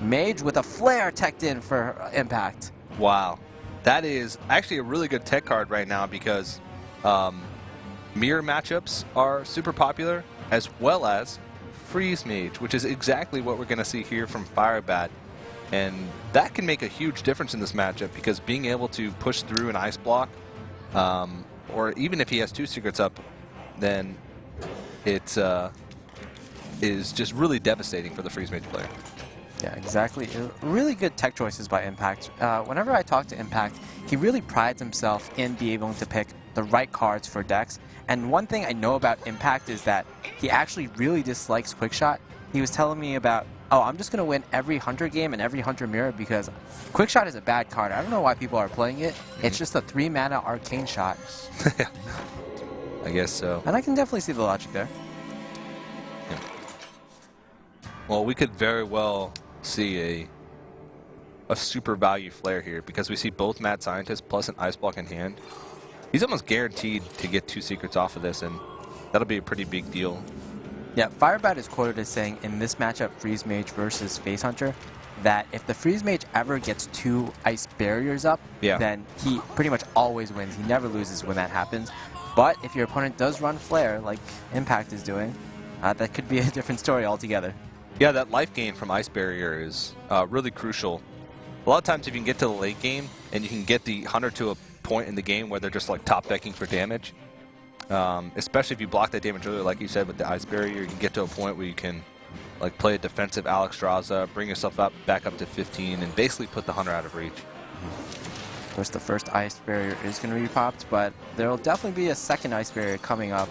Mage with a flare teched in for impact. Wow. That is actually a really good tech card right now because mirror matchups are super popular, as well as freeze mage, which is exactly what we're going to see here from Firebat. And that can make a huge difference in this matchup because being able to push through an ice block, or even if he has 2 secrets up, then it is just really devastating for the freeze mage player. Yeah, exactly. Really good tech choices by Impact. Whenever I talk to Impact, he really prides himself in being able to pick the right cards for decks. And one thing I know about Impact is that he actually really dislikes Quickshot. He was telling me about, oh, I'm just going to win every Hunter game and every Hunter mirror because Quickshot is a bad card. I don't know why people are playing it. It's just a 3-mana arcane shot. I guess so. And I can definitely see the logic there. Yeah. Well, we could very well see a super value flare here because we see both Mad Scientists plus an Ice Block in hand. He's almost guaranteed to get 2 secrets off of this, and that'll be a pretty big deal. Yeah, Firebat is quoted as saying in this matchup, Freeze Mage versus Face Hunter, that if the Freeze Mage ever gets 2 ice barriers up, then he pretty much always wins. He never loses when that happens. But if your opponent does run Flare, like Impact is doing, that could be a different story altogether. Yeah, that life gain from Ice Barrier is really crucial. A lot of times if you can get to the late game and you can get the Hunter to a point in the game where they're just like top decking for damage, especially if you block that damage earlier, like you said with the Ice Barrier, you can get to a point where you can like play a defensive Alex Draza, bring yourself back up to 15, and basically put the Hunter out of reach. Of course, the first Ice Barrier is going to be popped, but there will definitely be a second Ice Barrier coming up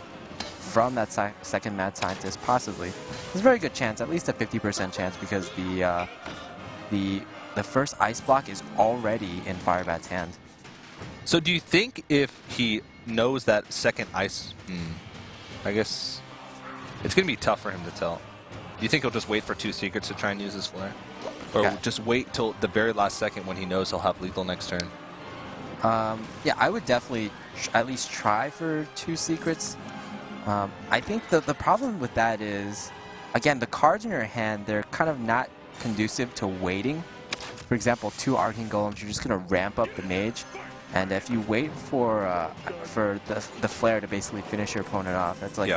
from that second Mad Scientist, possibly. There's a very good chance, at least a 50% chance, because the first Ice Block is already in Firebat's hand. So do you think if he knows that second Ice... I guess it's going to be tough for him to tell. Do you think he'll just wait for 2 secrets to try and use his flare? Or just wait till the very last second when he knows he'll have lethal next turn? Yeah, I would definitely at least try for 2 secrets. I think the problem with that is, again, the cards in your hand, they're kind of not conducive to waiting. For example, 2 Arcane Golems, you're just going to ramp up the mage. And if you wait for the flare to basically finish your opponent off, that's like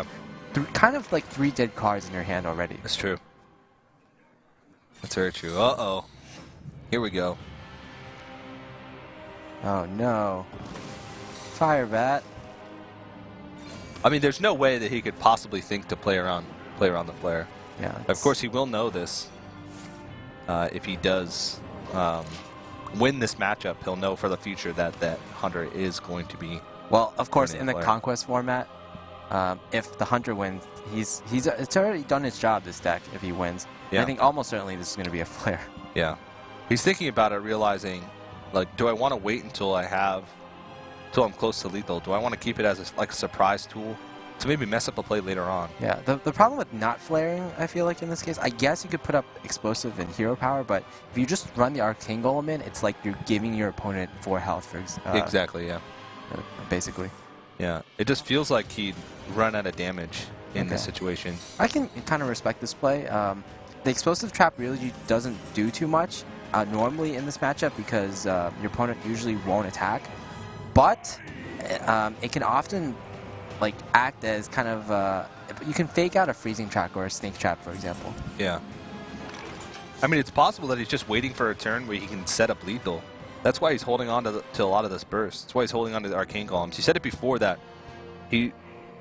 kind of like 3 dead cards in your hand already. That's true. That's very true. Uh-oh. Here we go. Oh, no. Firebat. I mean, there's no way that he could possibly think to play around the flare. Yeah. Of course, he will know this. If he does win this matchup, he'll know for the future that Hunter is going to be. Well, of course, in the Conquest format, if the Hunter wins, it's already done its job, this deck, if he wins. Yeah. I think almost certainly this is going to be a flare. Yeah. He's thinking about it, realizing, like, do I want to wait until I'm close to lethal? Do I want to keep it as a surprise tool to maybe mess up a play later on? Yeah, the problem with not flaring, I feel like in this case, I guess you could put up explosive and hero power, but if you just run the Arcane Golem in, it's like you're giving your opponent 4 health. For exactly, yeah. Basically. Yeah, it just feels like he'd run out of damage in this situation. I can kind of respect this play. The explosive trap really doesn't do too much normally in this matchup because your opponent usually won't attack. But it can often like act as kind of you can fake out a freezing trap or a snake trap, for example. Yeah. I mean, it's possible that he's just waiting for a turn where he can set up lethal. That's why he's holding on to a lot of this burst. That's why he's holding on to the Arcane Golems. He said it before that he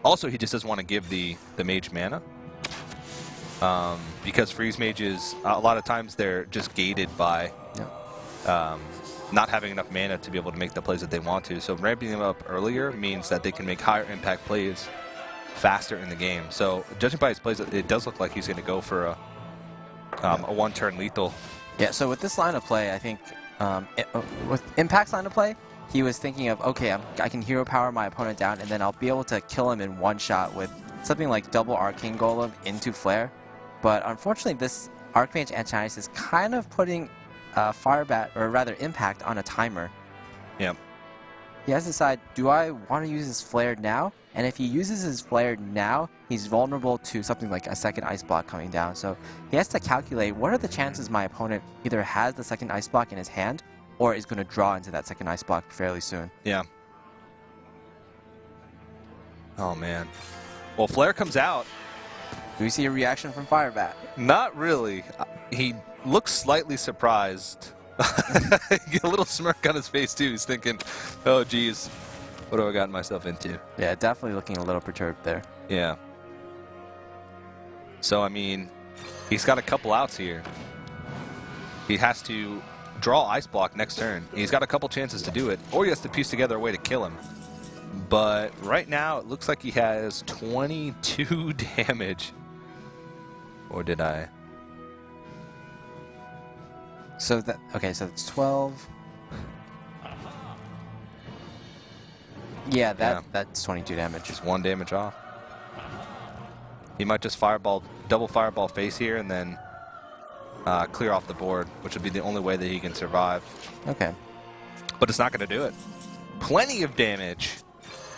just doesn't want to give the mage mana. Because freeze mages, a lot of times they're just gated by not having enough mana to be able to make the plays that they want to. So ramping them up earlier means that they can make higher impact plays faster in the game. So judging by his plays, it does look like he's going to go for a one-turn lethal. Yeah, so with this line of play, I think with Impact's line of play, he was thinking of, okay, I can hero power my opponent down, and then I'll be able to kill him in one shot with something like double Arcane Golem into Flare. But unfortunately, this Archmage Enchantress is kind of putting Firebat, or rather Impact, on a timer. Yeah. he has to decide, do I want to use his flare now? And if he uses his flare now, he's vulnerable to something like a second ice block coming down. So he has to calculate what are the chances my opponent either has the second ice block in his hand or is going to draw into that second ice block fairly soon. Yeah. Oh, man. Well, flare comes out. Do we see a reaction from Firebat? Not really. He looks slightly surprised. A little smirk on his face, too. He's thinking, oh, geez, what have I gotten myself into? Yeah, definitely looking a little perturbed there. Yeah. So, I mean, he's got a couple outs here. He has to draw Ice Block next turn. He's got a couple chances to do it, or he has to piece together a way to kill him. But right now, it looks like he has 22 damage. Or did I? So that, okay, so it's 12. Yeah, that's 22 damage. Just 1 damage off. He might just double fireball face here and then clear off the board, which would be the only way that he can survive. Okay. But it's not going to do it. Plenty of damage.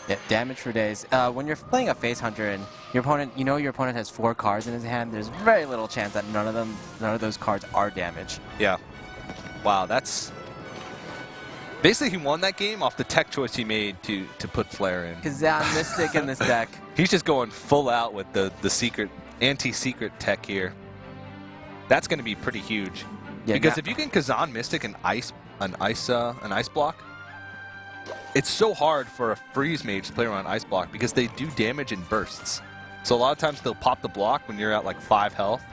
Yeah, damage for days. When you're playing a face hunter and your opponent has 4 cards in his hand, there's very little chance that none of those cards are damaged. Yeah. Wow, that's basically he won that game off the tech choice he made to put flare in. Kazan Mystic in this deck. He's just going full out with the secret anti-secret tech here. That's going to be pretty huge. Yeah, because if you can Kazan Mystic an ice block, it's so hard for a freeze mage to play around ice block because they do damage in bursts. So a lot of times they'll pop the block when you're at like 5 health.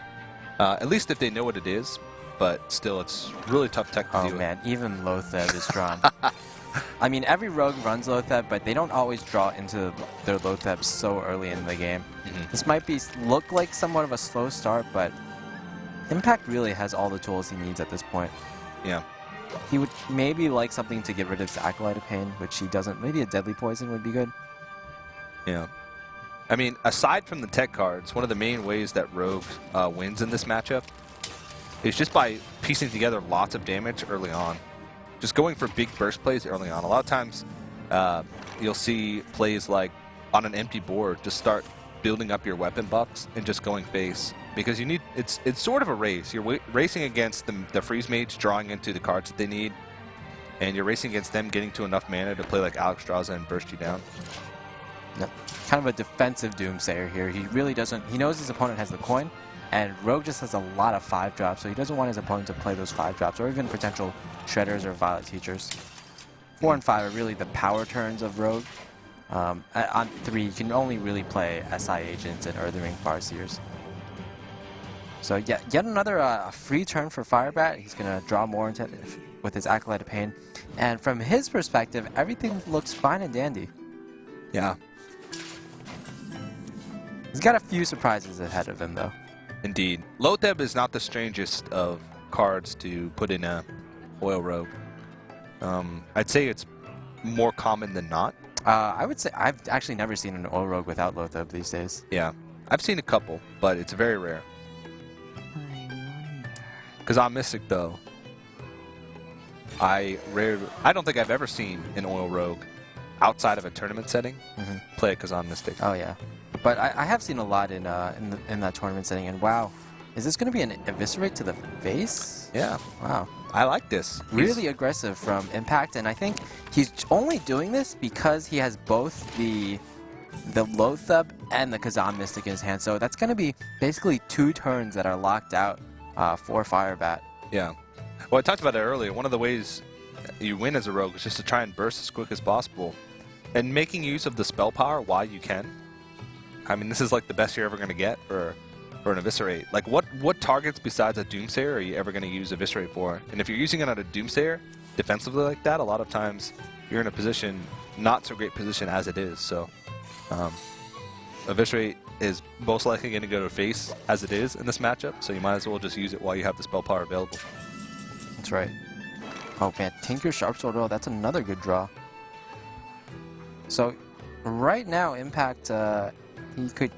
At least if they know what it is. But still, it's really tough tech to do. Oh man, even Lotheb is drawn. I mean, every rogue runs Lotheb, but they don't always draw into their Lotheb so early in the game. This might look like somewhat of a slow start, but Impact really has all the tools he needs at this point. Yeah. He would maybe like something to get rid of his Acolyte of Pain, which he doesn't. Maybe a Deadly Poison would be good. Yeah. I mean, aside from the tech cards, one of the main ways that Rogue wins in this matchup is just by piecing together lots of damage early on. Just going for big burst plays early on. A lot of times you'll see plays like on an empty board, just start building up your weapon buffs and just going face. Because you need, it's sort of a race. You're racing against the freeze mage drawing into the cards that they need, and you're racing against them getting to enough mana to play like Alexstrasza and burst you down. Yep. Kind of a defensive Doomsayer here. He really doesn't, he knows his opponent has the coin, and Rogue just has a lot of 5-drops, so he doesn't want his opponent to play those 5-drops, or even potential Shredders or Violet Teachers. 4 and 5 are really the power turns of Rogue. On 3, you can only really play SI Agents and Earthring Farseers. So yeah, yet another free turn for Firebat. He's going to draw more with his Acolyte of Pain. And from his perspective, everything looks fine and dandy. Yeah. He's got a few surprises ahead of him, though. Indeed. Lotheb is not the strangest of cards to put in a Oil Rogue. I'd say it's more common than not. I would say I've actually never seen an Oil Rogue without Lotheb these days. Yeah. I've seen a couple, but it's very rare. Because I'm Mystic, though. I don't think I've ever seen an Oil Rogue outside of a tournament setting play it because I'm Mystic. Oh, yeah. But I have seen a lot in that tournament setting, and wow. Is this going to be an Eviscerate to the face? Yeah. Wow. I like this. Really aggressive from Impact, and I think he's only doing this because he has both the Lotheb and the Kazan Mystic in his hand. So that's going to be basically 2 turns that are locked out for Firebat. Yeah. Well, I talked about it earlier. One of the ways you win as a rogue is just to try and burst as quick as possible. And making use of the spell power while you can. I mean, this is like the best you're ever going to get for an Eviscerate. Like, what targets besides a Doomsayer are you ever going to use Eviscerate for? And if you're using it on a Doomsayer defensively like that, a lot of times you're in a position, not so great position as it is. So, Eviscerate is most likely going to go to face as it is in this matchup, so you might as well just use it while you have the spell power available. That's right. Oh man, Tinker Sharpsword Oil, that's another good draw. So, right now, Impact, he could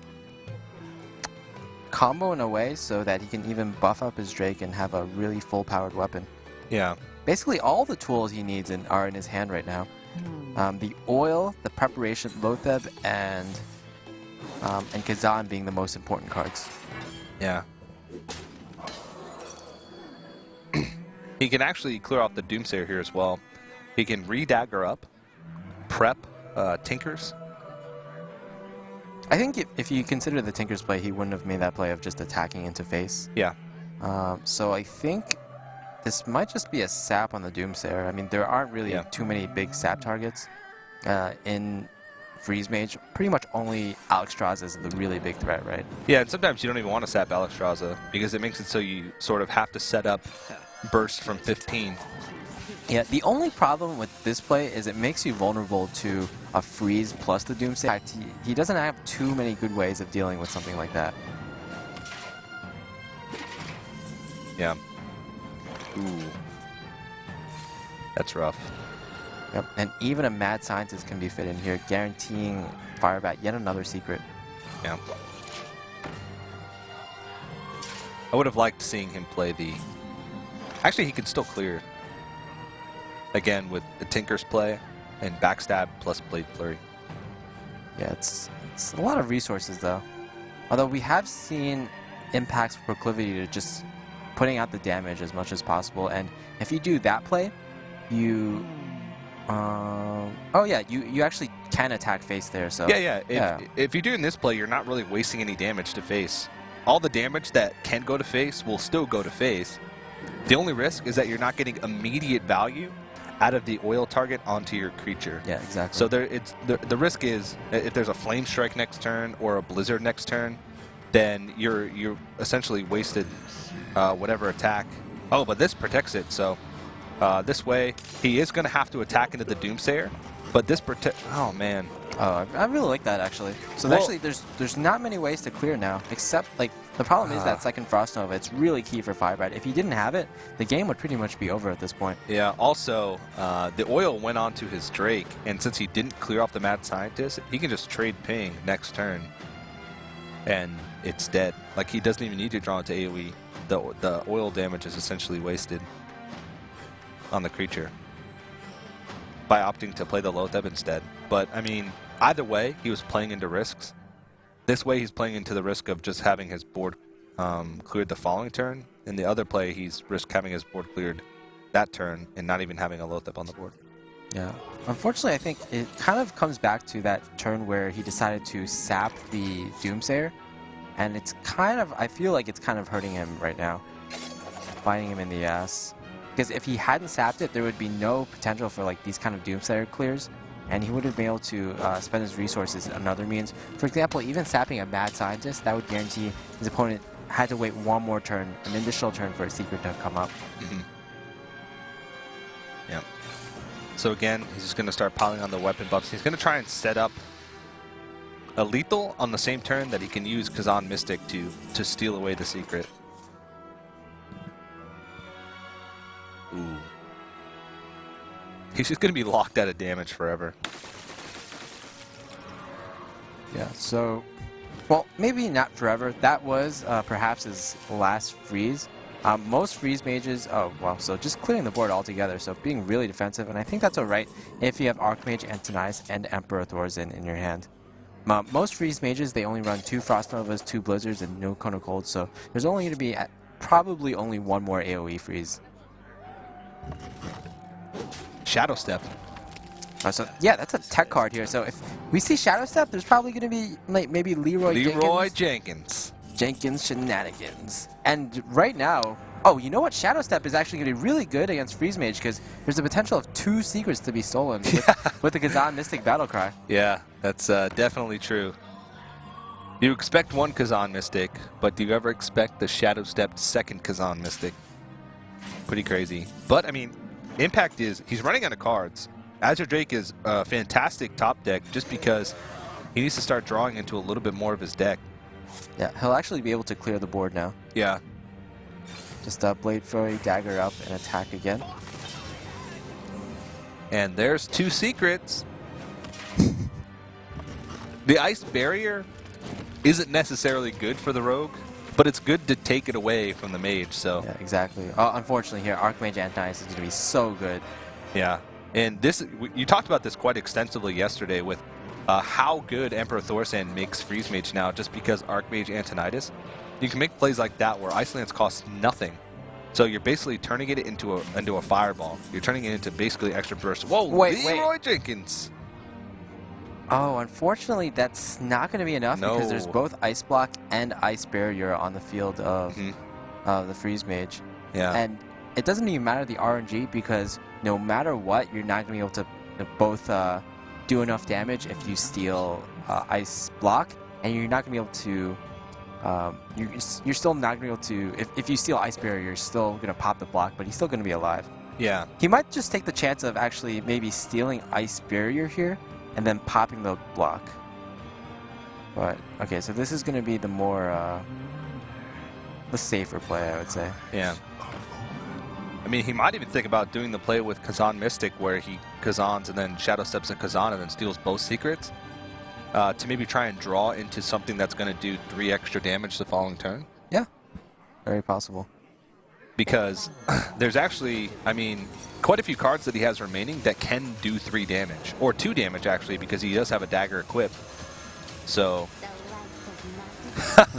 combo in a way so that he can even buff up his Drake and have a really full-powered weapon. Yeah. Basically, all the tools he needs are in his hand right now. The oil, the preparation, Lotheb, and Kazan being the most important cards. Yeah. He can actually clear off the Doomsayer here as well. He can re-dagger up, prep Tinkers. I think if you consider the Tinker's play, he wouldn't have made that play of just attacking into face. Yeah. So I think this might just be a sap on the Doomsayer. I mean, there aren't really too many big sap targets in Freeze Mage. Pretty much only Alexstrasza is the really big threat, right? Yeah, and sometimes you don't even want to sap Alexstrasza because it makes it so you sort of have to set up burst from 15. Yeah, the only problem with this play is it makes you vulnerable to a freeze plus the Doomsayer. He doesn't have too many good ways of dealing with something like that. Yeah. Ooh. That's rough. Yep, and even a Mad Scientist can be fit in here, guaranteeing Firebat yet another secret. Yeah. I would have liked seeing him play the... Actually, he could still clear. Again, with the Tinker's play and Backstab plus Blade Flurry. Yeah, it's a lot of resources, though. Although we have seen Impact's proclivity to just putting out the damage as much as possible. And if you do that play, you... oh, yeah, you actually can attack face there. So Yeah. If you're doing this play, you're not really wasting any damage to face. All the damage that can go to face will still go to face. The only risk is that you're not getting immediate value out of the oil target onto your creature. Yeah, exactly. So the risk is if there's a Flame Strike next turn or a Blizzard next turn, then you're essentially wasted whatever attack. Oh, but this protects it, so this way he is going to have to attack into the Doomsayer, but this oh man. Oh, I really like that, actually. So actually, there's not many ways to clear now, except, like, the problem is that second Frost Nova. It's really key for Firebat. If he didn't have it, the game would pretty much be over at this point. Yeah, also, the oil went on to his Drake, and since he didn't clear off the Mad Scientist, he can just trade ping next turn, and it's dead. Like, he doesn't even need to draw into AoE. The oil damage is essentially wasted on the creature by opting to play the Lotheb instead. But, I mean, either way, he was playing into risks. This way, he's playing into the risk of just having his board cleared the following turn. In the other play, he's risk having his board cleared that turn and not even having a Lotheb on the board. Yeah. Unfortunately, I think it kind of comes back to that turn where he decided to sap the Doomsayer. And it's kind of, I feel like it's kind of hurting him right now. Biting him in the ass. Because if he hadn't sapped it, there would be no potential for like these kind of Doomsayer clears. And he would have been able to spend his resources in other means. For example, even sapping a Mad Scientist, that would guarantee his opponent had to wait one more turn, an additional turn for a secret to come up. Mm-hmm. Yeah. So again, he's just going to start piling on the weapon buffs. He's going to try and set up a lethal on the same turn that he can use Kazan Mystic to steal away the secret. Ooh. He's just going to be locked out of damage forever. Yeah, so, well, maybe not forever. That was perhaps his last freeze. Most freeze mages, so just clearing the board altogether, so being really defensive, and I think that's alright if you have Archmage, Antonias, and Emperor Thorzen in your hand. Most freeze mages, they only run 2 Frost Novas, 2 Blizzards, and no Cone of Cold, so there's only going to be probably only one more AoE freeze. Shadow Step. So yeah, that's a tech card here. So if we see Shadow Step, there's probably going to be like maybe Leroy Jenkins shenanigans. And right now, oh, you know what? Shadow Step is actually going to be really good against Freeze Mage because there's a potential of 2 secrets to be stolen with the Kazan Mystic Battlecry. Yeah, that's definitely true. You expect one Kazan Mystic, but do you ever expect the Shadow Stepped second Kazan Mystic? Pretty crazy. But I mean, Impact is, he's running out of cards. Azure Drake is a fantastic top deck just because he needs to start drawing into a little bit more of his deck. Yeah, he'll actually be able to clear the board now. Yeah. Just Blade Flurry, Dagger up, and attack again. And there's 2 secrets. The Ice Barrier isn't necessarily good for the Rogue, but it's good to take it away from the Mage, so. Yeah, exactly. Unfortunately here, Archmage Antonias is going to be so good. Yeah. And this, you talked about this quite extensively yesterday with how good Emperor Thorsan makes Freeze Mage now, just because Archmage Antonidas. You can make plays like that where Ice Lance costs nothing. So you're basically turning it into a fireball. You're turning it into basically extra burst. Whoa, Leroy Jenkins! Oh, unfortunately, that's not going to be enough because there's both Ice Block and Ice Barrier on the field of the Freeze Mage. Yeah. And it doesn't even matter the RNG because no matter what, you're not going to be able to both do enough damage if you steal Ice Block, and you're not going to be able to you're still not going to be able to, if you steal Ice Barrier, you're still going to pop the block, but he's still going to be alive. Yeah. He might just take the chance of actually maybe stealing Ice Barrier here and then popping the block. But, okay, so this is going to be the more, the safer play, I would say. Yeah. I mean, he might even think about doing the play with Kazan Mystic where he Kazans and then Shadow Steps in Kazan and then steals both secrets. To maybe try and draw into something that's going to do 3 extra damage the following turn. Yeah, very possible. Because there's actually, I mean, quite a few cards that he has remaining that can do 3 damage. Or 2 damage, actually, because he does have a dagger equipped. So... Are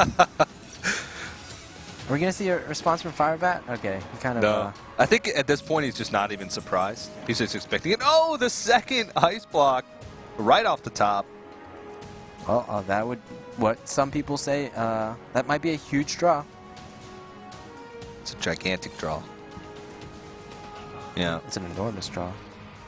we going to see a response from Firebat? Okay, he kind of... No. I think at this point he's just not even surprised. He's just expecting it. Oh, the second Ice Block right off the top. Well, that would, what some people say, that might be a huge draw. It's a gigantic draw. Yeah. It's an enormous draw.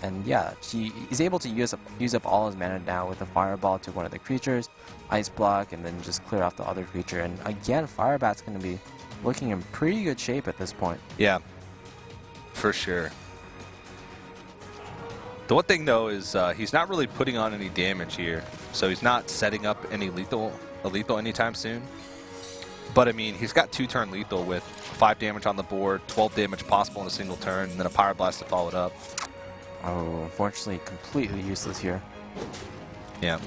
And yeah, he's able to use up all his mana now with a Fireball to one of the creatures, Ice Block, and then just clear off the other creature. And again, Firebat's going to be looking in pretty good shape at this point. Yeah, for sure. The one thing, though, is he's not really putting on any damage here. So he's not setting up any lethal anytime soon. But, I mean, he's got 2-turn lethal with 5 damage on the board, 12 damage possible in a single turn, and then a Pyroblast to follow it up. Oh, unfortunately, completely useless here. Yeah.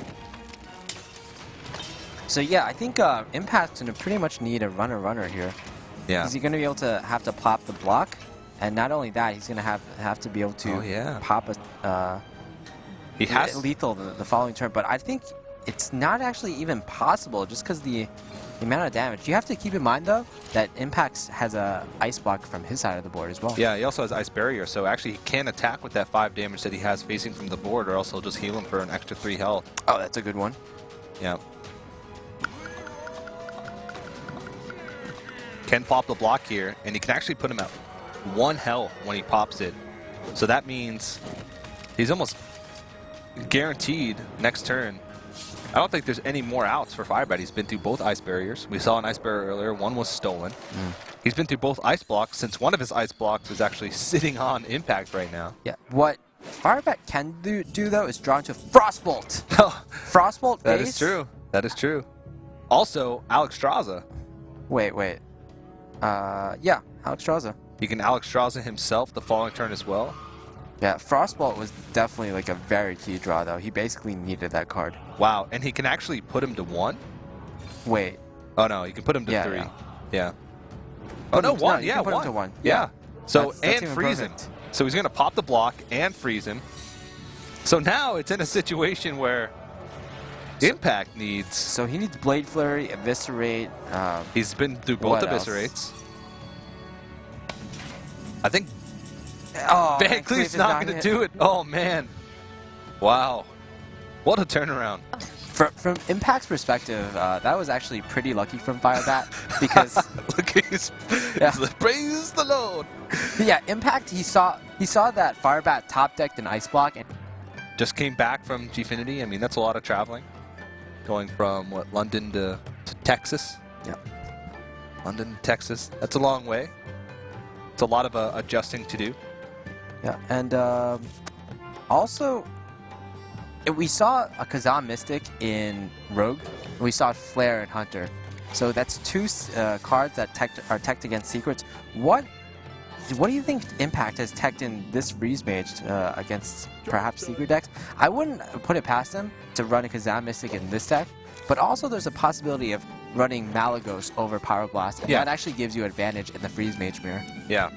So, yeah, I think Impact's going to pretty much need a runner here. Yeah. Is he going to be able to have to pop the block? And not only that, he's going to have to be able to pop a he has lethal the following turn. But I think it's not actually even possible just because the amount of damage. You have to keep in mind, though, that Impact has a Ice Block from his side of the board as well. Yeah, he also has Ice Barrier, so actually he can attack with that 5 damage that he has facing from the board, or else he'll just heal him for an extra 3 health. Oh, that's a good one. Yeah. Can pop the block here, and he can actually put him at 1 health when he pops it. So that means he's almost guaranteed next turn. I don't think there's any more outs for Firebat. He's been through both Ice Barriers. We saw an Ice Barrier earlier. One was stolen. He's been through both Ice Blocks since one of his Ice Blocks is actually sitting on Impact right now. Yeah. What Firebat can do though, is draw into Frostbolt. Frostbolt That base? is true. That is true. Also, Alexstrasza. Wait. Yeah, Alexstrasza. He can Alexstrasza himself the following turn as well. Yeah, Frostbolt was definitely like a very key draw, though. He basically needed that card. Wow, and he can actually put him to 1? Wait. Oh, no, he can put him to 3. Yeah. Oh, Put no, him to- 1. no, you Yeah, can put him 1. to 1. Yeah. Yeah. So, That's and even freeze perfect. him. So he's going to pop the block and freeze him. So now it's in a situation where Impact needs... So he needs Blade Flurry, Eviscerate. He's been through both what else? Eviscerates. I think Oh, Van Cleef's not going to do it. Oh, man. Wow. What a turnaround. From Impact's perspective, that was actually pretty lucky from Firebat because Look, he's praise the Lord. yeah, Impact he saw that Firebat top decked an Ice Block and Just came back from Gfinity. I mean, that's a lot of traveling. Going from, what, London to Texas? yeah. London, Texas. That's a long way. It's a lot of adjusting to do. Yeah, and also, we saw a Kazan Mystic in Rogue. We saw Flare in Hunter. So that's 2 cards that are teched against secrets. What do you think Impact has teched in this Freeze Mage against perhaps secret decks? I wouldn't put it past them to run a Kazan Mystic in this deck, but also there's a possibility of running Malagos over Pyroblast, and that actually gives you advantage in the Freeze Mage mirror. Yeah.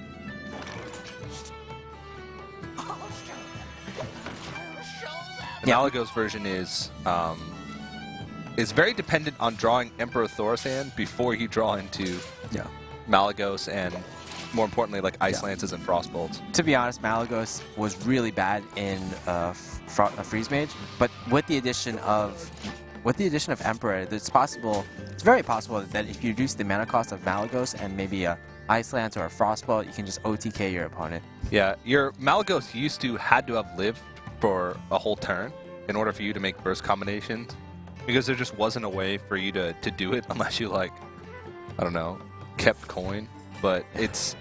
Malagos version is very dependent on drawing Emperor Thorsan before you draw into Malagos and, more importantly, like Ice Lances and Frostbolts. To be honest, Malagos was really bad in Freeze Mage, but with the addition of Emperor, it's very possible that if you reduce the mana cost of Malagos and maybe a Ice Lance or a Frostbolt, you can just OTK your opponent. Yeah, your Malagos had to have lived for a whole turn in order for you to make burst combinations, because there just wasn't a way for you to do it unless you, like, I don't know, kept coin. But it's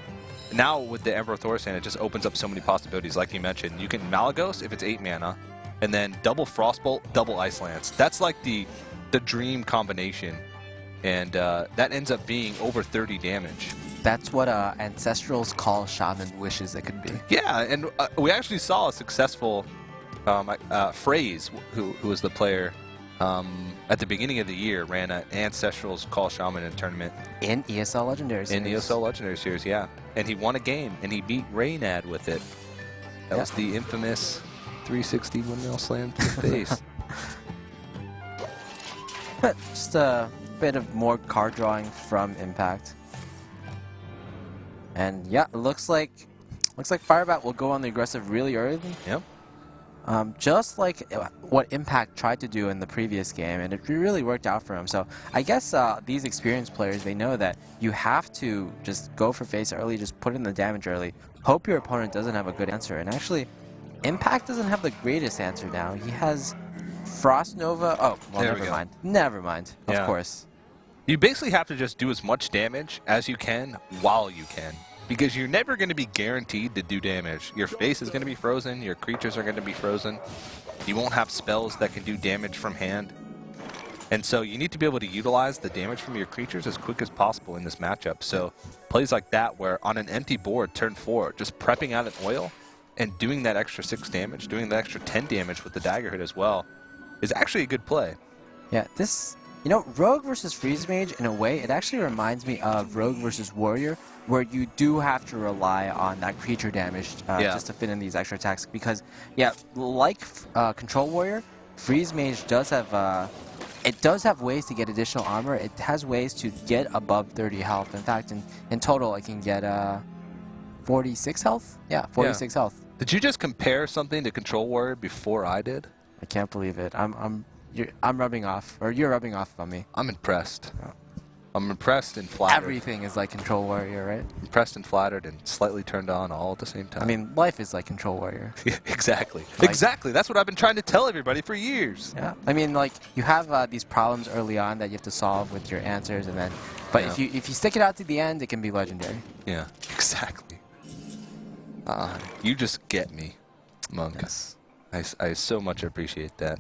now with the Emperor Thorsan, it just opens up so many possibilities. Like you mentioned, you can Malagos if it's 8 mana, and then double Frostbolt, double Ice Lance. That's like the dream combination, and that ends up being over 30 damage. That's what Ancestral's Call Shaman wishes it could be. Yeah, and we actually saw a successful Phrase, who was the player at the beginning of the year, ran an Ancestral's Call Shaman in a tournament. In ESL Legendary Series. In ESL Legendary Series, yeah. And he won a game, and he beat Reynad with it. That was the infamous 360 windmill slam to the face. Just a bit of more card drawing from Impact. And yeah, it looks like Firebat will go on the aggressive really early. Yep. Just like what Impact tried to do in the previous game, and it really worked out for him. So I guess these experienced players, they know that you have to just go for face early, just put in the damage early, hope your opponent doesn't have a good answer. And actually, Impact doesn't have the greatest answer now. He has Frost Nova. Oh, well, never mind. Never mind. Of course. You basically have to just do as much damage as you can while you can, because you're never going to be guaranteed to do damage. Your face is going to be frozen. Your creatures are going to be frozen. You won't have spells that can do damage from hand. And so you need to be able to utilize the damage from your creatures as quick as possible in this matchup. So plays like that, where on an empty board, turn 4, just prepping out an oil and doing that extra 6 damage, doing that extra 10 damage with the dagger hit as well, is actually a good play. Yeah, this... You know, Rogue versus Freeze Mage, in a way, it actually reminds me of Rogue versus Warrior, where you do have to rely on that creature damage just to fit in these extra attacks. Because, yeah, like Control Warrior, Freeze Mage does have it does have ways to get additional armor. It has ways to get above 30 health. In fact, in total, it can get 46 health. Yeah, 46 health. Did you just compare something to Control Warrior before I did? I can't believe it. I'm rubbing off, or you're rubbing off on me. I'm impressed. Oh. I'm impressed and flattered. Everything is like Control Warrior, right? Impressed and flattered and slightly turned on all at the same time. I mean, life is like Control Warrior. Yeah, exactly. Like, exactly. That's what I've been trying to tell everybody for years. Yeah. I mean, like, you have these problems early on that you have to solve with your answers, and then, but if you stick it out to the end, it can be legendary. Yeah. Exactly. You just get me, Monk. Yes. I so much appreciate that.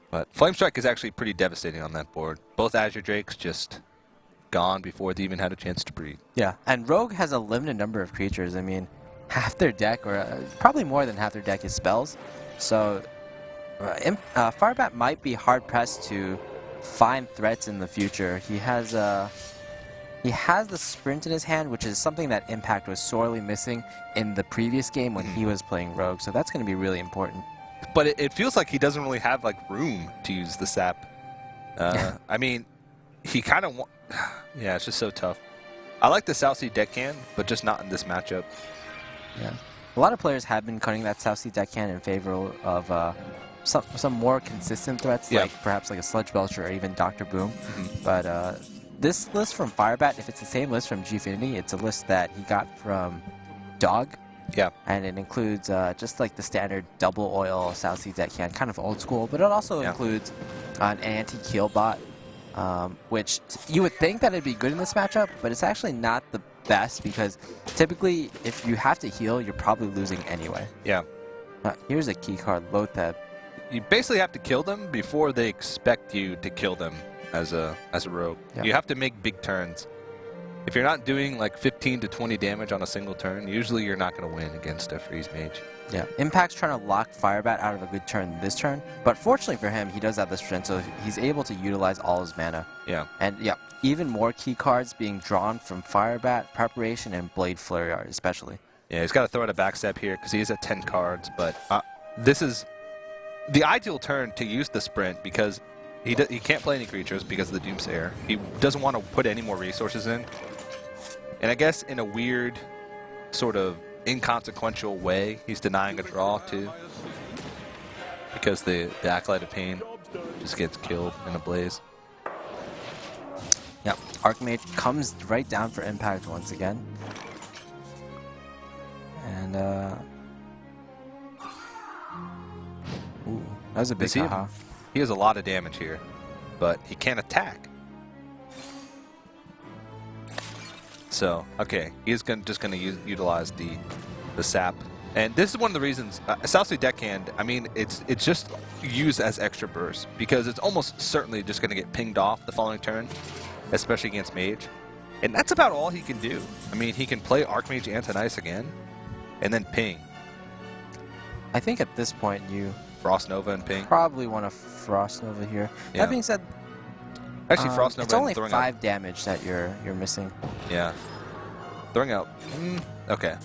But Flame Strike is actually pretty devastating on that board. Both Azure Drakes just gone before they even had a chance to breathe. Yeah, and Rogue has a limited number of creatures. I mean, half their deck, or probably more than half their deck, is spells. So Firebat might be hard-pressed to find threats in the future. He has the Sprint in his hand, which is something that Impact was sorely missing in the previous game when he was playing Rogue. So that's going to be really important. But it feels like he doesn't really have like room to use the sap. I mean, he kind of yeah, it's just so tough. I like the South Sea Deckhand, but just not in this matchup. Yeah, a lot of players have been cutting that South Sea Deckhand in favor of some more consistent threats, like perhaps like a Sludge Belcher or even Dr. Boom. But this list from Firebat, if it's the same list from Gfinity, it's a list that he got from Dog. Yeah. And it includes just like the standard double oil South Sea Deckhand, kind of old school, but it also includes an anti-Keel bot, which you would think that it'd be good in this matchup, but it's actually not the best, because typically if you have to heal, you're probably losing anyway. Yeah. Here's a key card, Lotheb. You basically have to kill them before they expect you to kill them as a rogue. Yeah. You have to make big turns. If you're not doing like 15 to 20 damage on a single turn, usually you're not going to win against a Freeze Mage. Yeah, Impact's trying to lock Firebat out of a good turn this turn, but fortunately for him, he does have the strength, so he's able to utilize all his mana. Yeah. And yeah, even more key cards being drawn from Firebat, Preparation, and Blade Flurry art especially. Yeah, he's got to throw out a backstep here because he is at 10 cards, but this is the ideal turn to use the sprint because he can't play any creatures because of the Doomsayer. He doesn't want to put any more resources in. And I guess in a weird, sort of inconsequential way, he's denying a draw too. Because the Acolyte of Pain just gets killed in a blaze. Yep, Archmage comes right down for impact once again. And, ooh, that was a big haha. He has a lot of damage here, but he can't attack. So, okay, he's just going to utilize the sap. And this is one of the reasons, South Sea Deckhand, I mean, it's just used as extra burst, because it's almost certainly just going to get pinged off the following turn, especially against Mage. And that's about all he can do. I mean, he can play Archmage Antonice again, and then ping. I think at this point you Frost Nova and ping. probably want to Frost Nova here. Yeah. That being said, Actually, Frost Nova. It's only throwing 5 damage that you're missing. Yeah. Throwing out. Okay.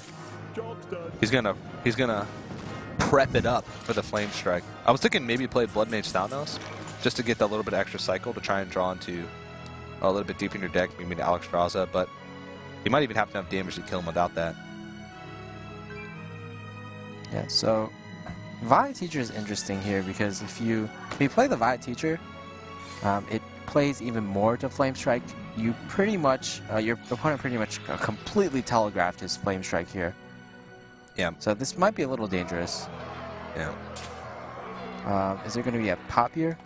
He's gonna prep it up for the Flame Strike. I was thinking maybe play Blood Mage Thalnos just to get that little bit extra cycle to try and draw into a little bit deep in your deck, maybe to Alexstrasza, but you might even have enough damage to kill him without that. Yeah, so Violet Teacher is interesting here because if you play the Violet Teacher, it plays even more to Flame Strike. You pretty much, your opponent pretty much completely telegraphed his Flame Strike here. Yeah. So this might be a little dangerous. Yeah. Is there going to be a pop here?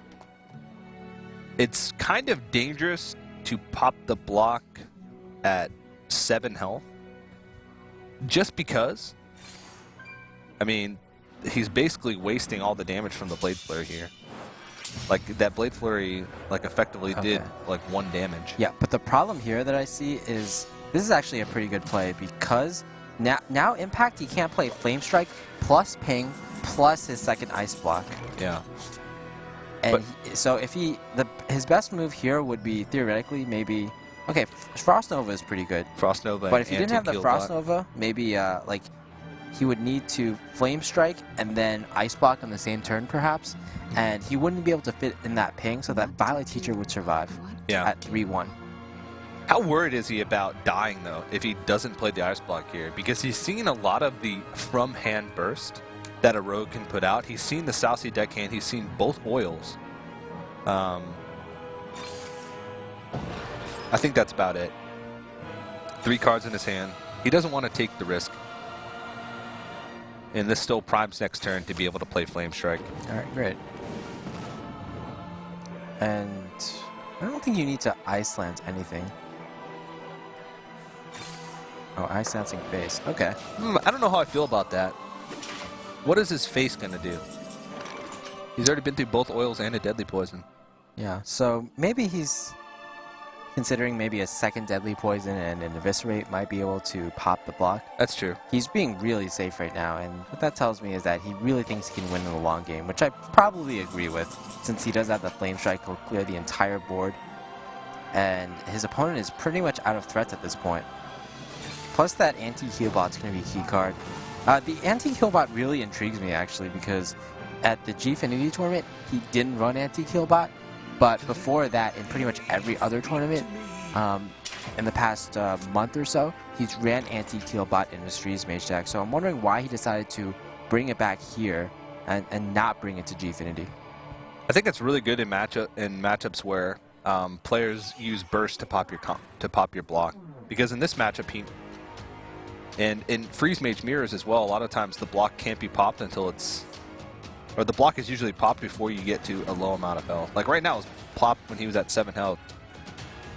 It's kind of dangerous to pop the block at 7 health. Just because, I mean, he's basically wasting all the damage from the Blade Flurry here. Like, that Blade Flurry, like, effectively did, like, 1 damage. Yeah, but the problem here that I see is this is actually a pretty good play because now Impact, he can't play Flame Strike plus Ping plus his second Ice Block. Yeah. And so if his best move here would be theoretically maybe, okay, Frost Nova is pretty good. Frost Nova. But if he didn't have the Frost Nova, maybe like he would need to Flame Strike and then Ice Block on the same turn perhaps, and he wouldn't be able to fit in that ping, so that Violet Teacher would survive at 3-1. How worried is he about dying, though, if he doesn't play the Ice Block here? Because he's seen a lot of the from-hand burst that a rogue can put out. He's seen the South Sea Deckhand. He's seen both oils. I think that's about it. 3 cards in his hand. He doesn't want to take the risk. And this still primes next turn to be able to play Flame Strike. All right, great. And I don't think you need to Ice Lance anything. Oh, Ice Lancing face. Okay. I don't know how I feel about that. What is his face going to do? He's already been through both oils and a deadly poison. Yeah, so maybe he's considering maybe a second deadly poison and an Eviscerate might be able to pop the block. That's true. He's being really safe right now, and what that tells me is that he really thinks he can win in the long game, which I probably agree with, since he does have the Flame Strike, he'll clear the entire board, and his opponent is pretty much out of threats at this point. Plus that anti-heal bot's going to be a key card. The anti-heal bot really intrigues me, actually, because at the Gfinity tournament, he didn't run anti-heal bot, but before that, in pretty much every other tournament, in the past month or so, he's ran anti-heal bot in Mysteries Mage deck. So I'm wondering why he decided to bring it back here and not bring it to Gfinity. I think it's really good in matchups where players use burst to pop your block, because in this matchup, and in Freeze Mage Mirrors as well, a lot of times the block can't be popped until or the block is usually popped before you get to a low amount of health. Like right now, it was plopped when he was at 7 health.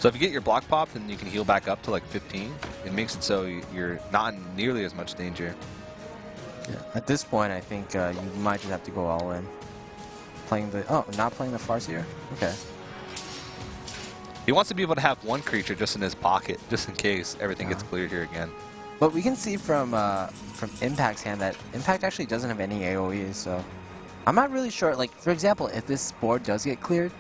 So if you get your block popped, then you can heal back up to like 15. It makes it so you're not in nearly as much danger. Yeah. At this point, I think you might just have to go all in. Not playing the Farseer? Okay. He wants to be able to have 1 creature just in his pocket, just in case everything gets cleared here again. But we can see from Impact's hand that Impact actually doesn't have any AoE, so I'm not really sure. Like, for example, if this board does get cleared,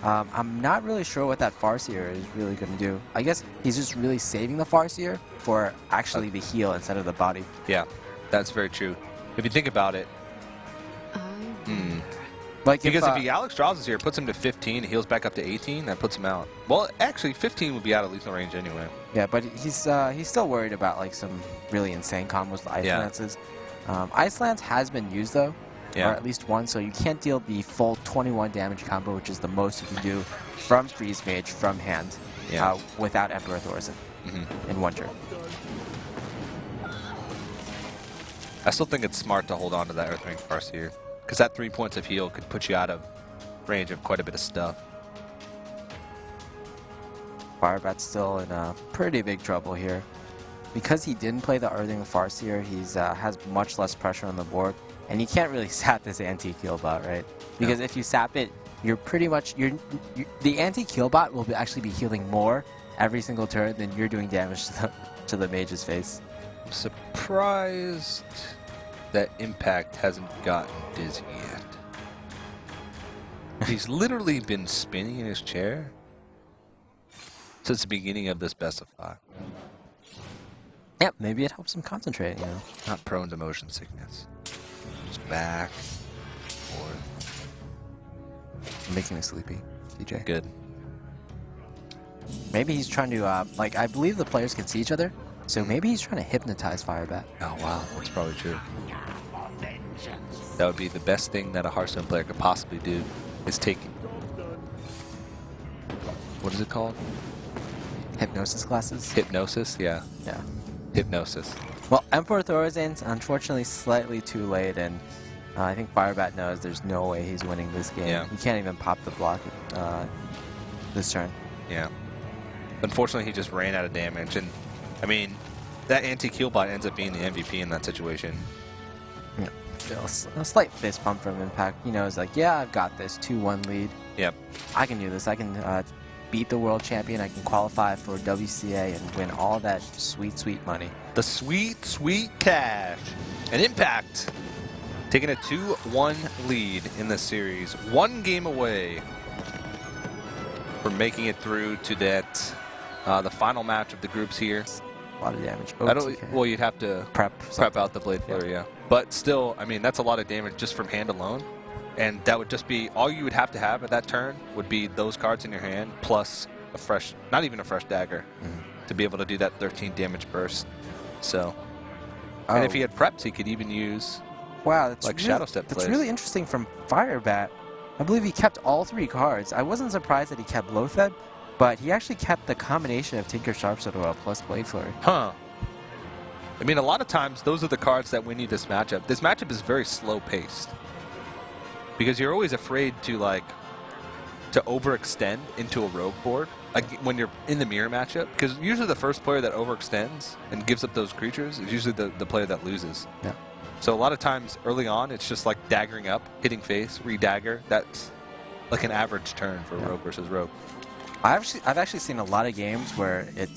I'm not really sure what that Farseer is really going to do. I guess he's just really saving the Farseer for actually the heal instead of the body. Yeah, that's very true. If you think about it, Like Because if he Alex draws us here, puts him to 15, heals back up to 18, that puts him out. Well, actually, 15 would be out of lethal range anyway. Yeah, but he's still worried about like some really insane combos with Ice Lances. Ice Lance has been used though, or at least one, so you can't deal the full 21 damage combo, which is the most you can do from Freeze Mage from hand without Emperor Thorzen in one turn. I still think it's smart to hold on to that Earthring Farseer, because that 3 points of heal could put you out of range of quite a bit of stuff. Firebat's still in pretty big trouble here. Because he didn't play the Earthring Farseer, he's has much less pressure on the board, and you can't really sap this anti-Kill bot, right? Because if you sap it, you're pretty much the anti-Kill bot will actually be healing more every single turn than you're doing damage to the mage's face. I'm surprised that Impact hasn't gotten dizzy yet. He's literally been spinning in his chair since the beginning of this best of 5. Yep, maybe it helps him concentrate, you know. Not prone to motion sickness. Just back, forth. You're making me sleepy, DJ. Good. Maybe he's trying to, like, I believe the players can see each other, so maybe he's trying to hypnotize Firebat. Oh, wow. That's probably true. That would be the best thing that a Hearthstone player could possibly do, is take... What is it called? Hypnosis classes? Hypnosis? Yeah. Yeah. Hypnosis. Well, Emperor Thorzen's unfortunately slightly too late, and I think Firebat knows there's no way he's winning this game. Yeah. He can't even pop the block this turn. Yeah. Unfortunately, he just ran out of damage, and I mean, that anti-Kill bot ends up being the MVP in that situation. Yeah. A slight fist pump from Impact. He knows, like, yeah, I've got this 2-1 lead. Yep. I can do this. I can beat the world champion. I can qualify for WCA and win all that sweet, sweet money. The sweet, sweet cash. And Impact taking a 2-1 lead in this series. 1 game away from making it through to that the final match of the groups here. A lot of damage. Well, you'd have to prep out the Blade Flurry, yeah. But still, I mean, that's a lot of damage just from hand alone. And that would just be, all you would have to have at that turn would be those cards in your hand, plus a fresh, not even a fresh dagger, to be able to do that 13 damage burst. So, and if he had preps, he could even use that's like really, Shadow Step That's plays. really interesting from Firebat. I believe he kept all 3 cards. I wasn't surprised that he kept Loatheb, but he actually kept the combination of Tinker Sharpsword Oil plus Blade Flurry. Huh. I mean, a lot of times, those are the cards that win you this matchup. This matchup is very slow-paced. Because you're always afraid to overextend into a rogue board, like when you're in the mirror matchup. Because usually the first player that overextends and gives up those creatures is usually the player that loses. Yeah. So a lot of times early on, it's just like daggering up, hitting face, re-dagger. That's like an average turn for rogue versus rogue. I've actually seen a lot of games where it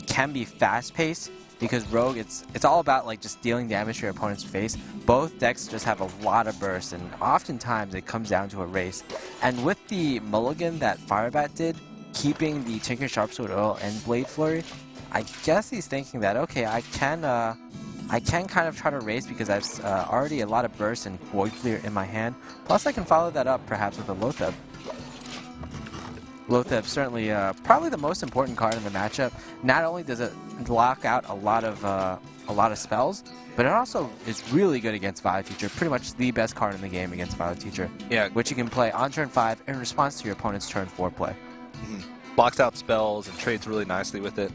can be fast-paced. Because Rogue, it's all about like just dealing damage to your opponent's face. Both decks just have a lot of burst, and oftentimes it comes down to a race. And with the mulligan that Firebat did, keeping the Tinker Sharpsword Oil and Blade Flurry, I guess he's thinking that, okay, I can kind of try to race because I've already a lot of burst and Void Clear in my hand. Plus I can follow that up perhaps with a Loatheb. Loatheb certainly probably the most important card in the matchup. Not only does it lock out a lot of spells, but it also is really good against Violet Teacher. Pretty much the best card in the game against Violet Teacher. Yeah. Which you can play on turn 5 in response to your opponent's turn 4 play. Blocks out spells and trades really nicely with it.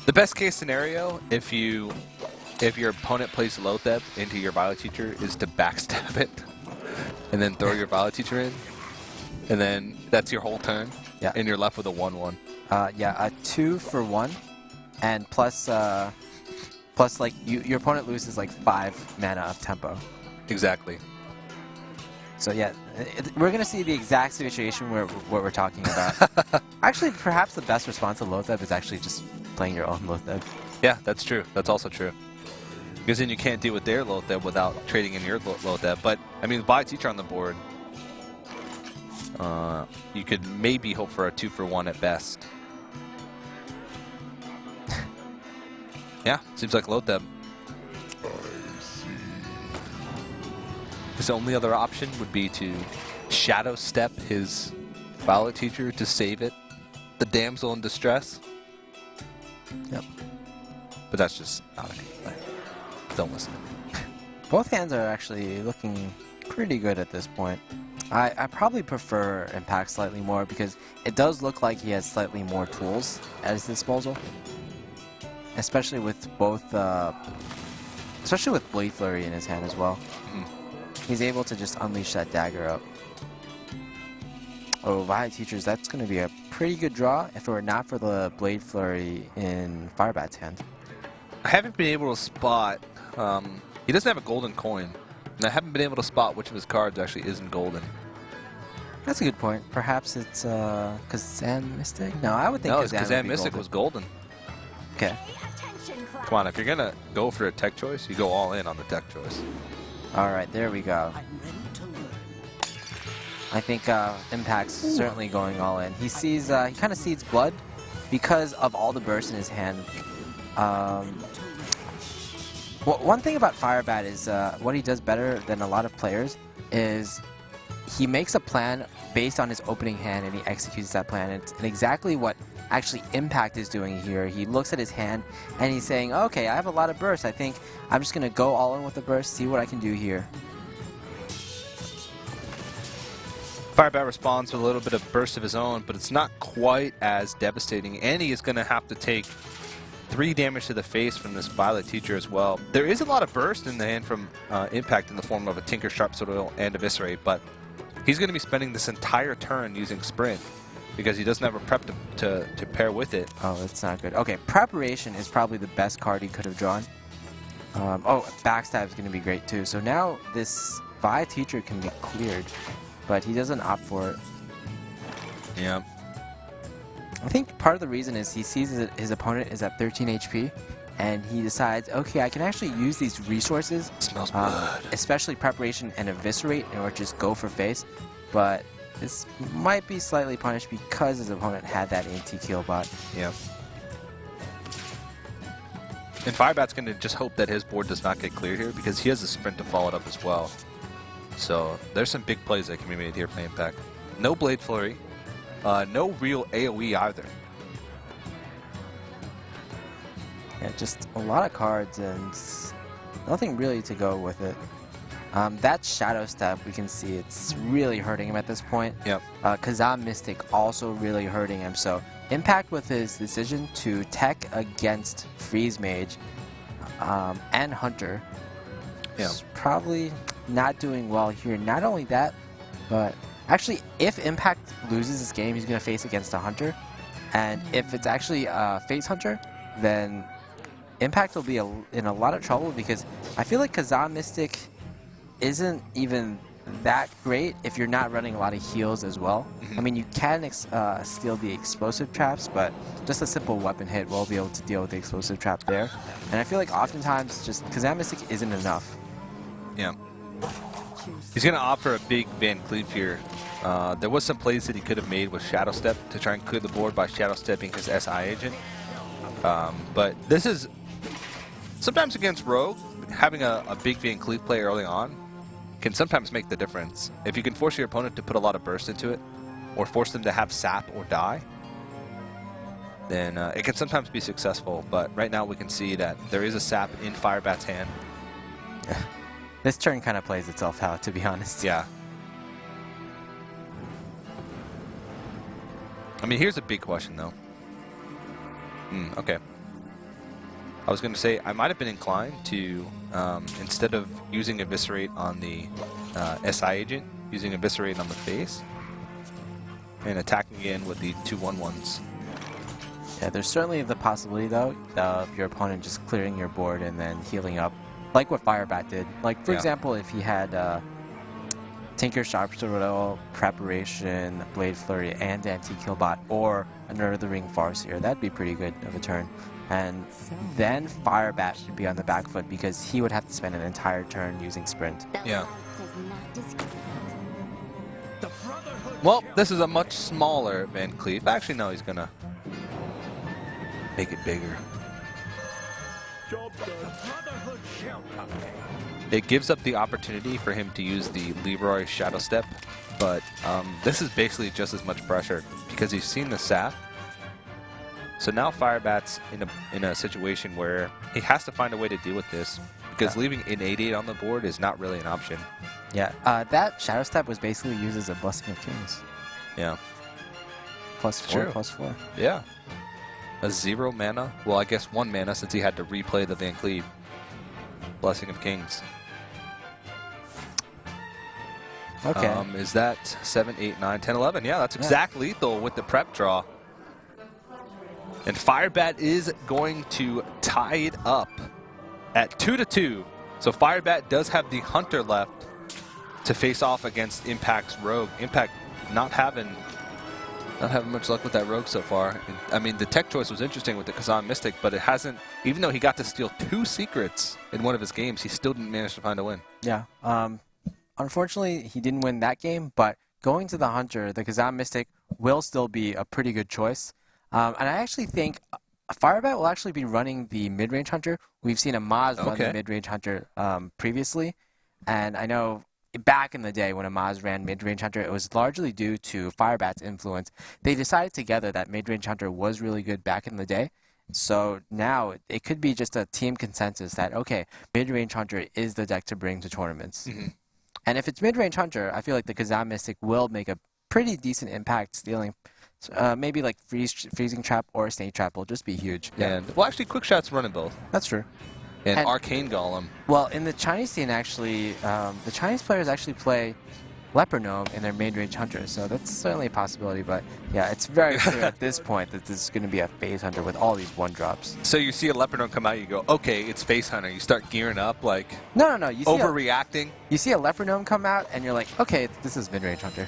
The best case scenario, if your opponent plays Loatheb into your Violet Teacher, is to backstab it and then throw your Violet Teacher in. And then that's your whole turn, and you're left with a 1-1. Yeah, a 2 for 1, and plus like your opponent loses like 5 mana of tempo. Exactly. So yeah, we're gonna see the exact situation where what we're talking about. Actually, perhaps the best response to Loatheb is actually just playing your own Loatheb. Yeah, that's true. That's also true. Because then you can't deal with their Loatheb without trading in your Loatheb. But I mean, by Teacher on the board. You could maybe hope for a 2 for 1 at best. Yeah, seems like Loatheb. His only other option would be to shadow step his Violet teacher to save it. The damsel in distress. Yep. But that's just not a good play. Don't listen. Both hands are actually looking pretty good at this point. I probably prefer Impact slightly more because it does look like he has slightly more tools at his disposal. Especially with both, especially with Blade Flurry in his hand as well. He's able to just unleash that dagger up. Oh, Violet Teachers, that's going to be a pretty good draw if it were not for the Blade Flurry in Firebat's hand. I haven't been able to spot, he doesn't have a golden coin, and I haven't been able to spot which of his cards actually isn't golden. That's a good point. Perhaps it's Kazan Mystic? No, I would think No, Kazan Mystic was golden. Okay. Come on, if you're going to go for a tech choice, you go all in on the tech choice. Alright, there we go. I think Impact's certainly going all in. He sees, he kind of sees blood because of all the bursts in his hand. Well, one thing about Firebat is what he does better than a lot of players is he makes a plan based on his opening hand and he executes that plan. And exactly what actually Impact is doing here. He looks at his hand and he's saying, okay, I have a lot of bursts. I think I'm just going to go all in with the burst, see what I can do here. Firebat responds with a little bit of burst of his own, but it's not quite as devastating. And he is going to have to take 3 damage to the face from this Violet Teacher as well. There is a lot of burst in the hand from Impact in the form of a Tinker, Sharp Sword, and Eviscerate, but he's going to be spending this entire turn using Sprint because he doesn't have a prep to pair with it. Oh, that's not good. Okay, Preparation is probably the best card he could have drawn. Oh, Backstab is going to be great too. So now this Violet Teacher can be cleared, but he doesn't opt for it. Yeah. I think part of the reason is he sees that his opponent is at 13 HP, and he decides, okay, I can actually use these resources, Smells blood. especially Preparation and Eviscerate, or just go for face. But this might be slightly punished because his opponent had that anti-kill bot. Yeah. And Firebat's going to just hope that his board does not get cleared here because he has a sprint to follow it up as well. So there's some big plays that can be made here by Impact. No Blade Flurry. No real AoE either. Yeah, just a lot of cards and nothing really to go with it. That Shadow Step, we can see it's really hurting him at this point. Yep. Kazan Mystic also really hurting him. So Impact with his decision to tech against Freeze Mage and Hunter is probably not doing well here. Not only that, but actually, if Impact loses this game, he's going to face against a Hunter. And if it's actually a Face Hunter, then Impact will be in a lot of trouble because I feel like Kazan Mystic isn't even that great if you're not running a lot of heals as well. I mean, you can steal the explosive traps, but just a simple weapon hit will be able to deal with the explosive trap there. And I feel like oftentimes just Kazan Mystic isn't enough. Yeah. He's going to opt for a big Van Cleef here. There was some plays that he could have made with Shadow Step to try and clear the board by Shadow Stepping his SI agent. But this is sometimes against Rogue, having a big Van Cleef play early on can sometimes make the difference. If you can force your opponent to put a lot of burst into it, or force them to have sap or die, then it can sometimes be successful. But right now we can see that there is a sap in Firebat's hand. This turn kind of plays itself out, to be honest. Yeah. I mean, here's a big question, though. Okay. I was going to say, I might have been inclined to, instead of using Eviscerate on the SI agent, using Eviscerate on the face, and attacking again with the 2/1/1s. Yeah, there's certainly the possibility, though, of your opponent just clearing your board and then healing up, like what Firebat did. Like, for example, if he had Tinker, Sharp Sword, Preparation, Blade Flurry, and Anti-Kill Bot, or another Ring Farseer, that'd be pretty good of a turn. And then Firebat should be on the back foot because he would have to spend an entire turn using Sprint. Yeah. Well, this is a much smaller Van Cleef. Actually, no, he's going to make it bigger. It gives up the opportunity for him to use the Leroy Shadow Step, but this is basically just as much pressure because he's seen the sap. So now Firebat's in a situation where he has to find a way to deal with this because leaving an 8-8 on the board is not really an option. Yeah, that Shadow Step was basically used as a Blessing of Kings. Yeah. +4/+4. Yeah. A 0 mana. Well, I guess 1 mana since he had to replay the Van Cleave. Blessing of Kings. Okay. Is that 7, 8, 9, 10, 11? Yeah, that's exact lethal with the prep draw. And Firebat is going to tie it up at 2-2. So Firebat does have the Hunter left to face off against Impact's Rogue. Impact not having much luck with that Rogue so far. I mean, the tech choice was interesting with the Kazan Mystic, but it hasn't, even though he got to steal 2 secrets in one of his games, he still didn't manage to find a win. Yeah. Unfortunately, he didn't win that game, but going to the Hunter, the Kazan Mystic will still be a pretty good choice. And I actually think Firebat will actually be running the mid-range Hunter. We've seen a Maz run the mid-range Hunter previously, and I know back in the day when Amaz ran mid-range Hunter, it was largely due to Firebat's influence. They decided together that mid-range Hunter was really good back in the day. So now it could be just a team consensus that, okay, mid-range Hunter is the deck to bring to tournaments. Mm-hmm. And if it's mid-range Hunter, I feel like the Kazan Mystic will make a pretty decent impact stealing. Maybe like Freezing Trap or Snake Trap will just be huge. Yeah. And, well, actually, Quick Shot's running both. That's true. And Arcane Golem. Well, in the Chinese scene, actually, the Chinese players actually play Leper Gnome in their mid-range Hunter, so that's certainly a possibility. But yeah, it's very clear at this point that this is going to be a Phase Hunter with all these 1-drops. So you see a Leper Gnome come out, you go, okay, it's Phase Hunter. You start gearing up, like no. You see overreacting. You see a Leper Gnome come out, and you're like, okay, this is mid-range Hunter.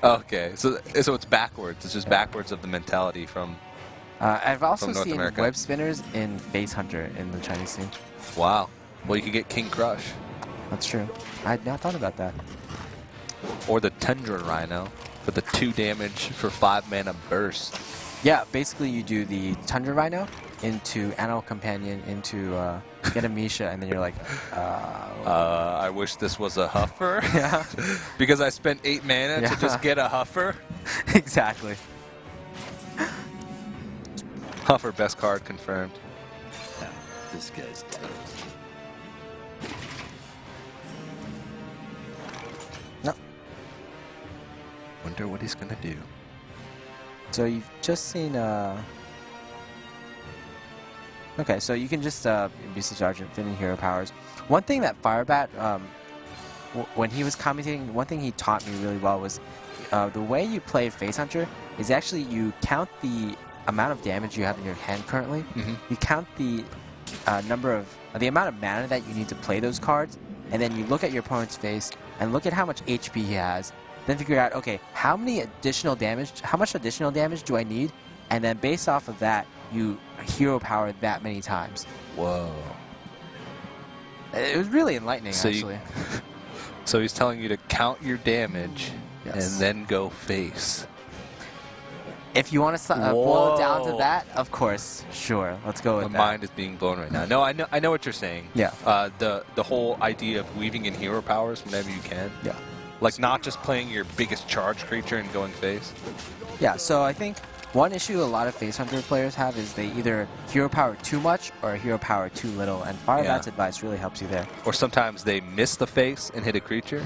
Okay, so it's backwards. It's just backwards of the mentality from. I've also from North seen America. Web Spinners in Phase Hunter in the Chinese scene. Wow. Well, you could get King Crush. That's true. I had not thought about that. Or the Tundra Rhino for the 2 damage for 5 mana burst. Yeah, basically you do the Tundra Rhino into Animal Companion into get a Misha, and then you're like, I wish this was a Huffer. Yeah. Because I spent 8 mana to just get a Huffer. Exactly. Huffer, best card confirmed. Yeah, this guy's dead. No. Wonder what he's gonna do. So you've just seen okay, so you can just Beast Sergeant fit in hero powers. One thing that Firebat when he was commentating, one thing he taught me really well was the way you play Phase Hunter is actually you count the amount of damage you have in your hand currently. Mm-hmm. You count the the amount of mana that you need to play those cards, and then you look at your opponent's face and look at how much HP he has. Then figure out, okay, how much additional damage do I need? And then based off of that, you hero power that many times. Whoa. It was really enlightening, actually. So he's telling you to count your damage and then go face. If you want to boil it down to that, of course, sure. Let's go with that. My mind is being blown right now. No, I know what you're saying. Yeah. The whole idea of weaving in hero powers whenever you can. Yeah. Like not just playing your biggest charge creature and going face. Yeah, so I think one issue a lot of Phase Hunter players have is they either hero power too much or hero power too little, and Firebat's advice really helps you there. Or sometimes they miss the face and hit a creature.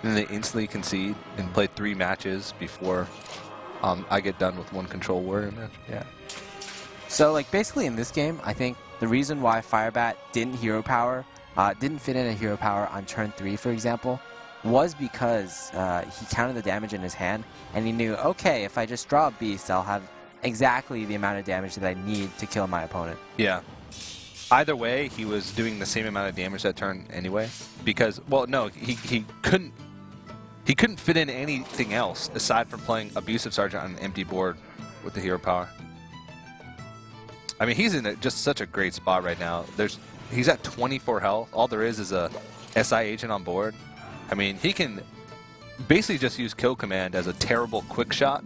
And then they instantly concede and play 3 matches before I get done with 1 control warrior match. Yeah. So like basically in this game, I think the reason why Firebat didn't fit in a hero power on turn 3, for example, was because he counted the damage in his hand, and he knew, okay, if I just draw a beast, I'll have exactly the amount of damage that I need to kill my opponent. Yeah. Either way, he was doing the same amount of damage that turn anyway, because, well, no, he couldn't fit in anything else aside from playing Abusive Sergeant on an empty board with the hero power. I mean, he's in just such a great spot right now. He's at 24 health. All there is a SI agent on board. I mean, he can basically just use Kill Command as a terrible quick shot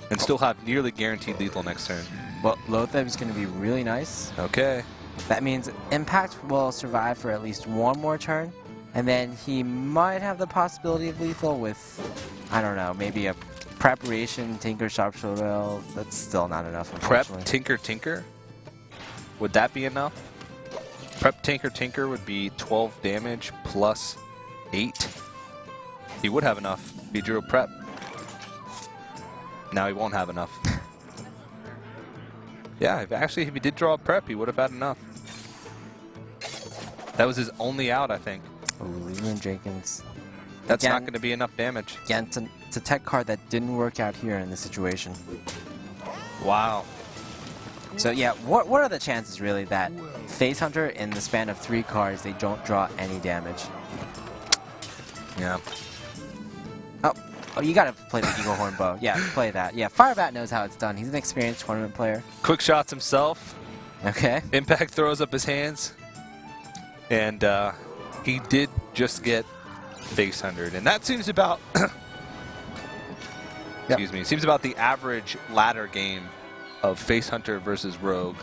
and still have nearly guaranteed lethal next turn. Well, Loatheb is going to be really nice. Okay. That means Impact will survive for at least one more turn, and then he might have the possibility of lethal with, I don't know, maybe a Preparation, Tinker, Sharpshooter. That's still not enough, Prep, unfortunately. Tinker, Tinker? Would that be enough? Prep, Tinker, Tinker would be 12 damage plus 8. He would have enough if he drew a Prep. Now he won't have enough. Yeah, if he did draw a Prep, he would have had enough. That was his only out, I think. Ooh, Leland Jenkins. That's Again- not going to be enough damage. Again, it's a tech card that didn't work out here in this situation. Wow. So yeah, what are the chances really that Face Hunter in the span of 3 cards, they don't draw any damage? Yeah. Oh, you gotta play the Eagle Horn Bow. Yeah, play that. Yeah, Firebat knows how it's done. He's an experienced tournament player. Quick shots himself. Okay. Impact throws up his hands. And he did just get Face Huntered. And that seems about... Excuse me. Seems about the average ladder game of Face Hunter versus Rogue.